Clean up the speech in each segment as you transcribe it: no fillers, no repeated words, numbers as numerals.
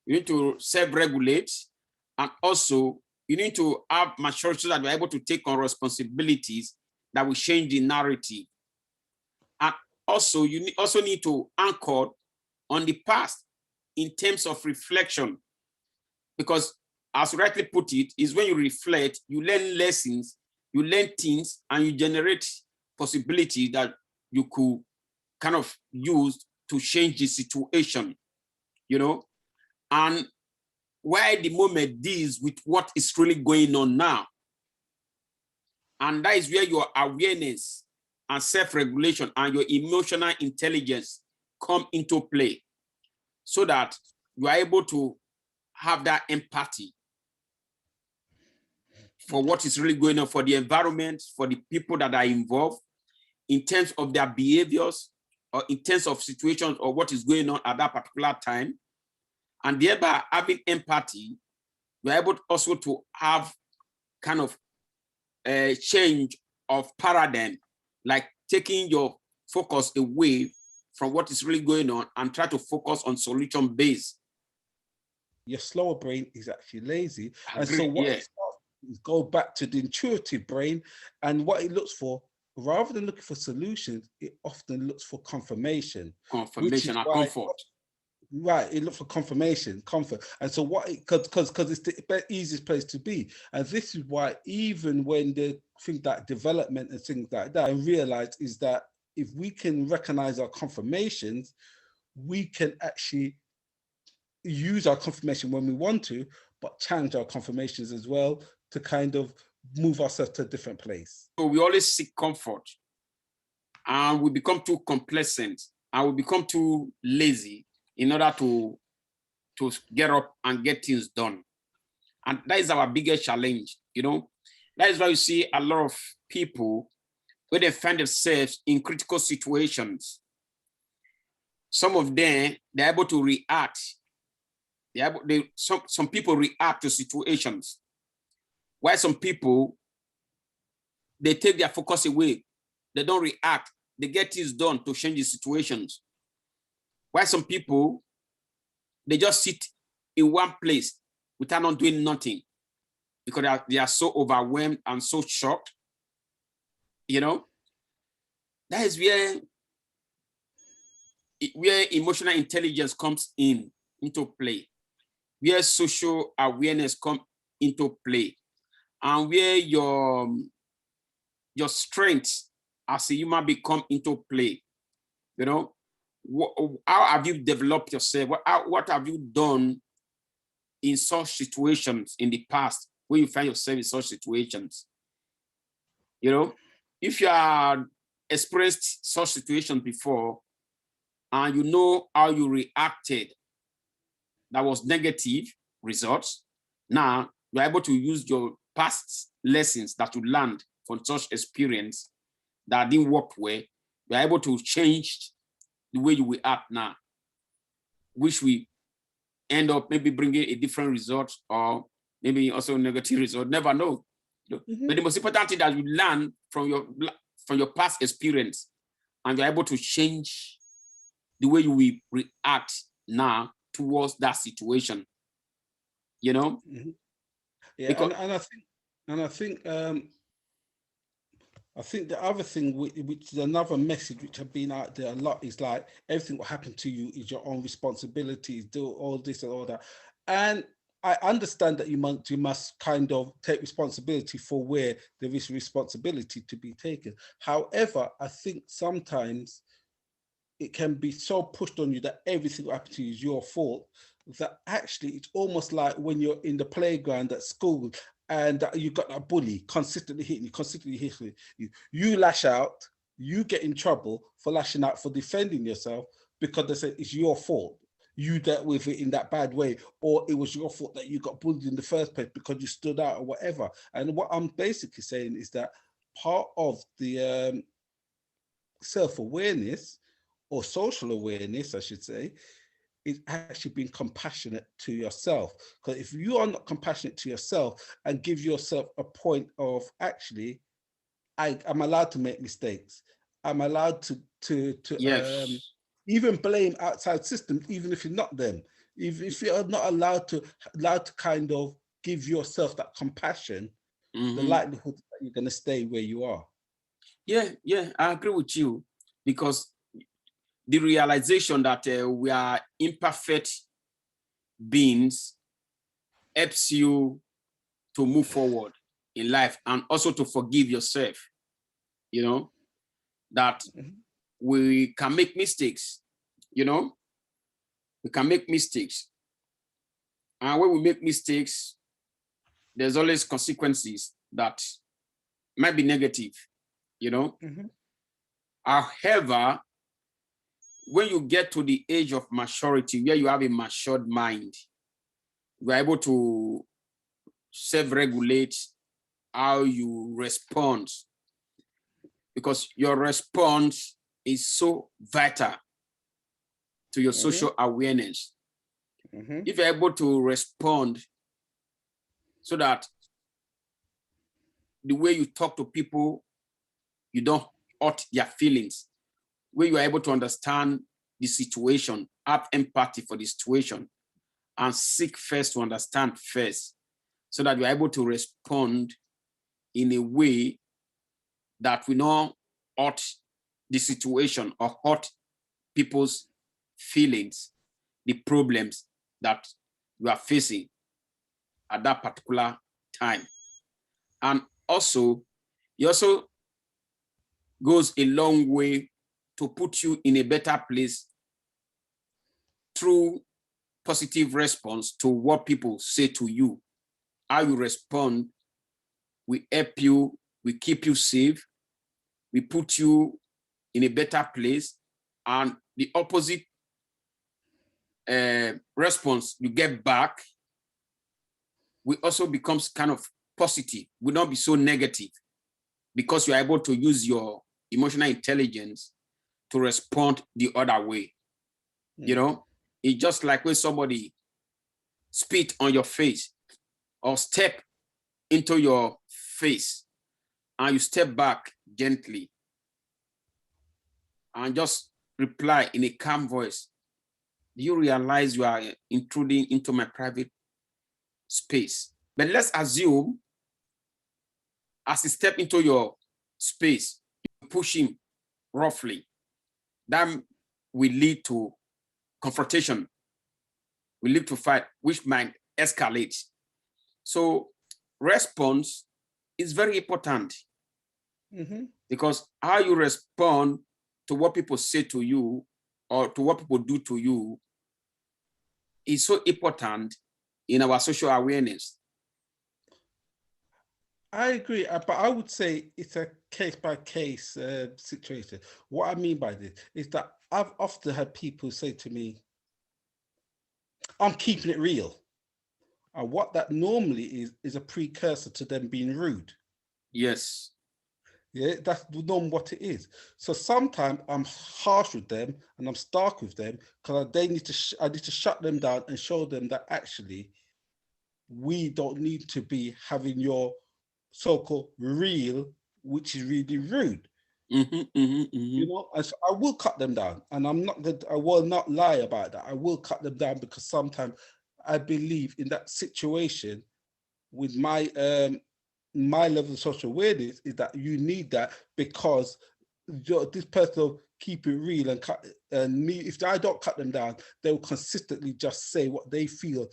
You need to self-regulate, and also you need to have maturity so that you're able to take on responsibilities that will change the narrative. And also, you also need to anchor on the past in terms of reflection, because as you rightly put it, is when you reflect, you learn lessons, you learn things, and you generate possibilities that you could kind of use to change the situation, you know. And why the moment deals with what is really going on now. And that is where your awareness and self-regulation and your emotional intelligence come into play, so that you are able to have that empathy for what is really going on, for the environment, for the people that are involved, in terms of their behaviors, or in terms of situations or what is going on at that particular time. And thereby having empathy, you're able also to have kind of a change of paradigm, like taking your focus away from what is really going on and try to focus on solution based. Your slower brain is actually lazy. And Agree, so what yeah. it starts is go back to the intuitive brain, and what it looks for, rather than looking for solutions, it often looks for confirmation. Which is Confirmation and why, comfort. right, it looks for confirmation, comfort. And so what it, because it's the easiest place to be. And this is why even when they think that development and things like that, and realize is that if we can recognize our confirmations, we can actually use our confirmation when we want to, but challenge our confirmations as well to kind of move ourselves to a different place. So we always seek comfort, and we become too complacent, and we become too lazy in order to get up and get things done. And that is our biggest challenge, you know. That is why you see a lot of people when they find themselves in critical situations. Some of them, they're able to react. Some people react to situations, while some people, they take their focus away. They don't react. They get things done to change the situations. While some people, they just sit in one place without not doing nothing because they are so overwhelmed and so shocked. You know, that is where emotional intelligence comes into play, where social awareness comes into play, and where your strengths as a human being come into play. You know, how have you developed yourself? What have you done in such situations in the past when you find yourself in such situations? You know, if you are experienced such situations before and you know how you reacted, that was negative results. Now you're able to use your past lessons that you learned from such experience that didn't work well. You're able to change the way you will act now, which will end up maybe bringing a different result or maybe also a negative result. Never know. Mm-hmm. But the most important thing that you learn from your past experience, and you're able to change the way you will react now towards that situation. You know? Mm-hmm. Yeah, because, I think the other thing, which is another message which have been out there a lot, is like everything what happened to you is your own responsibility. Do all this and all that, and I understand that you must kind of take responsibility for where there is responsibility to be taken. However, I think sometimes it can be so pushed on you that everything that happened to you is your fault, that actually it's almost like when you're in the playground at school and you've got a bully consistently hitting you, you lash out, you get in trouble for lashing out, for defending yourself, because they say it's your fault. You dealt with it in that bad way, or it was your fault that you got bullied in the first place because you stood out or whatever. And what I'm basically saying is that part of the self-awareness, or social awareness, I should say, is actually being compassionate to yourself. Because if you are not compassionate to yourself and give yourself a point of, actually, I'm allowed to make mistakes. I'm allowed to yes. Even blame outside systems, even if you're not them. if you're not allowed to kind of give yourself that compassion, the likelihood that you're going to stay where you are. Yeah, I agree with you, because the realization that we are imperfect beings helps you to move forward in life, and also to forgive yourself, you know, that we can make mistakes, we can make mistakes. And when we make mistakes, there's always consequences that might be negative, However, when you get to the age of maturity, where you have a matured mind, you are able to self-regulate how you respond, because your response is so vital to your social awareness. If you're able to respond so that the way you talk to people, you don't hurt their feelings, where you are able to understand the situation, have empathy for the situation, and seek first to understand first, so that you are able to respond in a way that will not hurt the situation or hurt people's feelings, the problems that you are facing at that particular time. And also, it also goes a long way to put you in a better place through positive response to what people say to you. How you respond, we help you, we keep you safe, we put you in a better place, and the opposite response you get back will also becomes kind of positive, will not be so negative, because you're able to use your emotional intelligence to respond the other way. It's just like when somebody spit on your face or step into your face, and you step back gently and just reply in a calm voice, do you realize you are intruding into my private space? But let's assume as he step into your space, you push him roughly. That will lead to confrontation, will lead to fight, which might escalate. So response is very important, because how you respond to what people say to you or to what people do to you is so important in our social awareness. I agree, but I would say it's a case-by-case situation. What I mean by this is that I've often had people say to me, I'm keeping it real. And what that normally is a precursor to them being rude. Yes. Yeah, that's the norm what it is. So sometimes I'm harsh with them and I'm stark with them because I need to shut them down and show them that actually we don't need to be having your so-called real, which is really rude. And so I will cut them down, and I will not lie about that. I will cut them down because sometimes I believe in that situation with my my level of social awareness is that you need that, because this person will keep it real and me. If I don't cut them down, they will consistently just say what they feel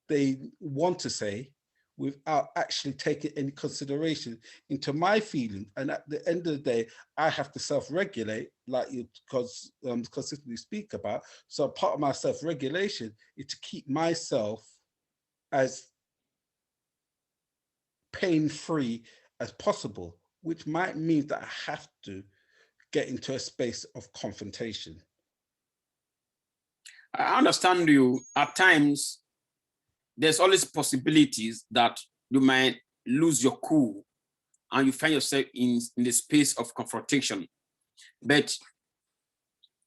they want to say without actually taking any consideration into my feelings. And at the end of the day, I have to self-regulate, like you consistently speak about. So part of my self-regulation is to keep myself as pain-free as possible, which might mean that I have to get into a space of confrontation. I understand you. At times, there's always possibilities that you might lose your cool and you find yourself in the space of confrontation. But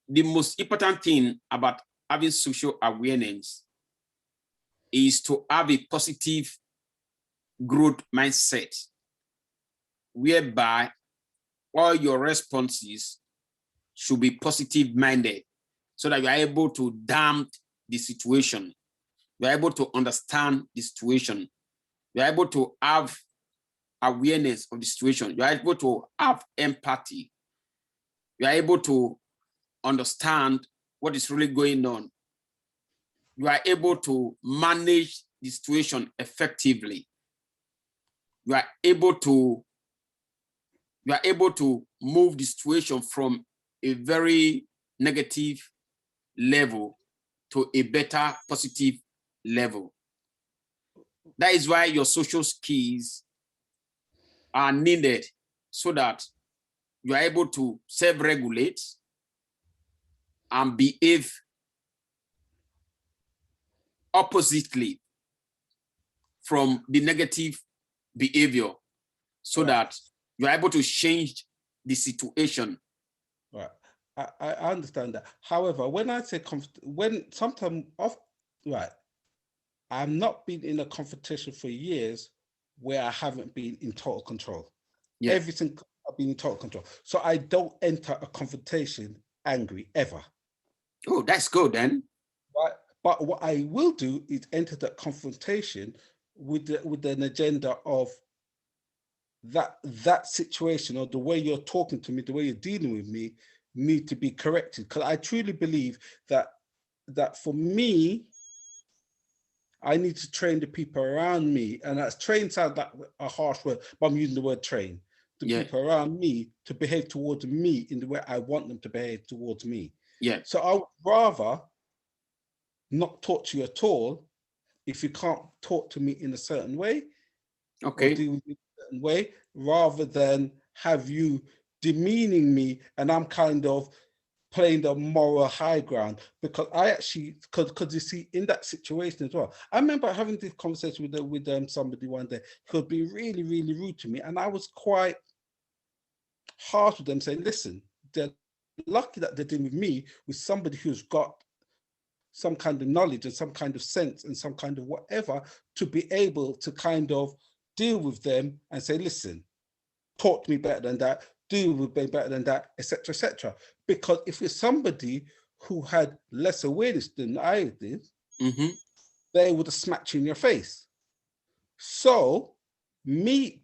the most important thing about having social awareness is to have a positive growth mindset, whereby all your responses should be positive minded, so that you are able to damp the situation You're able to understand the situation. You're able to have awareness of the situation. You're able to have empathy. You're able to understand what is really going on. You are able to manage the situation effectively. You are able to move the situation from a very negative level to a better positive level. That is why your social skills are needed, so that you are able to self-regulate and behave oppositely from the negative behavior, so that you're able to change the situation. Right. I understand that. However, when I say sometimes I'm not been in a confrontation for years where I haven't been in total control. Yeah. Everything I've been in total control. So I don't enter a confrontation angry ever. Oh, that's good then. Right. But what I will do is enter that confrontation with an agenda of that situation, or the way you're talking to me, the way you're dealing with me, need to be corrected. Because I truly believe that for me, I need to train the people around me, and that's train sounds like a harsh word, but I'm using the word train. The people around me to behave towards me in the way I want them to behave towards me. Yeah. So I would rather not talk to you at all if you can't talk to me in a certain way. Okay. Or deal with me in a certain way, rather than have you demeaning me and I'm kind of playing the moral high ground. Because I actually, because you see, in that situation as well, I remember having this conversation with somebody one day who would be really, really rude to me, and I was quite harsh with them, saying, listen, they're lucky that they're dealing with me, with somebody who's got some kind of knowledge and some kind of sense and some kind of whatever, to be able to kind of deal with them and say, listen, talk to me better than that, deal with me better than that, etc., etc. Because if it's somebody who had less awareness than I did, they would have smacked you in your face. So me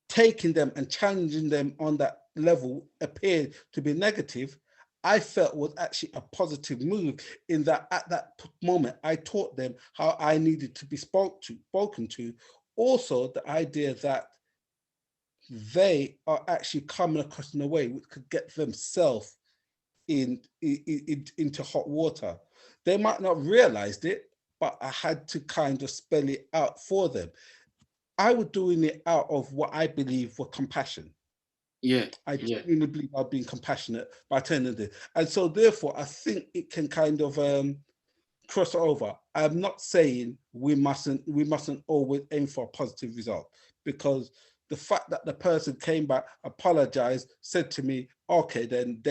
taking them and challenging them on that level appeared to be negative, I felt was actually a positive move, in that at that moment, I taught them how I needed to be spoken to. Also, the idea that they are actually coming across in a way which could get themselves into hot water. They might not realized it, but I had to kind of spell it out for them. I was doing it out of what I believe were compassion. Yeah. I genuinely believe I've been compassionate by turning it. And so therefore, I think it can kind of cross over. I'm not saying we mustn't always aim for a positive result, because the fact that the person came back, apologized, said to me, okay, then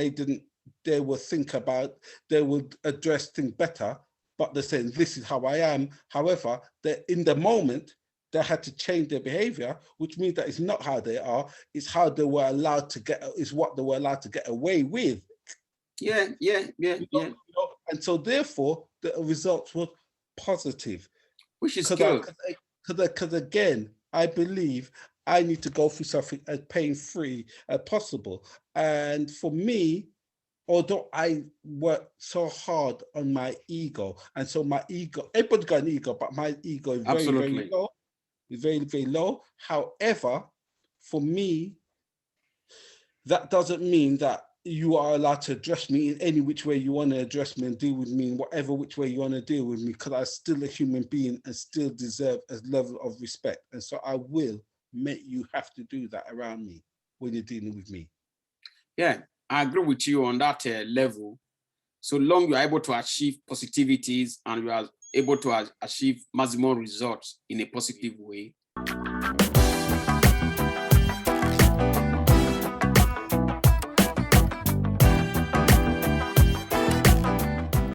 they will think about, they would address things better, but they're saying, this is how I am. However, in the moment, they had to change their behavior, which means that it's not how they are, it's how they were allowed to get, is what they were allowed to get away with. Yeah. And so therefore, the results were positive. Which is good. Because again, I believe I need to go through something as pain-free as possible. And for me, although I work so hard on my ego, and so my ego, everybody's got an ego, but my ego is very, very low. It's very, very low. However, for me, that doesn't mean that you are allowed to address me in any which way you want to address me and deal with me in whatever which way you want to deal with me, because I'm still a human being and still deserve a level of respect. And so I will make you have to do that around me when you're dealing with me. Yeah, I agree with you on that level. So long you are able to achieve positivities and you are able to achieve maximum results in a positive way,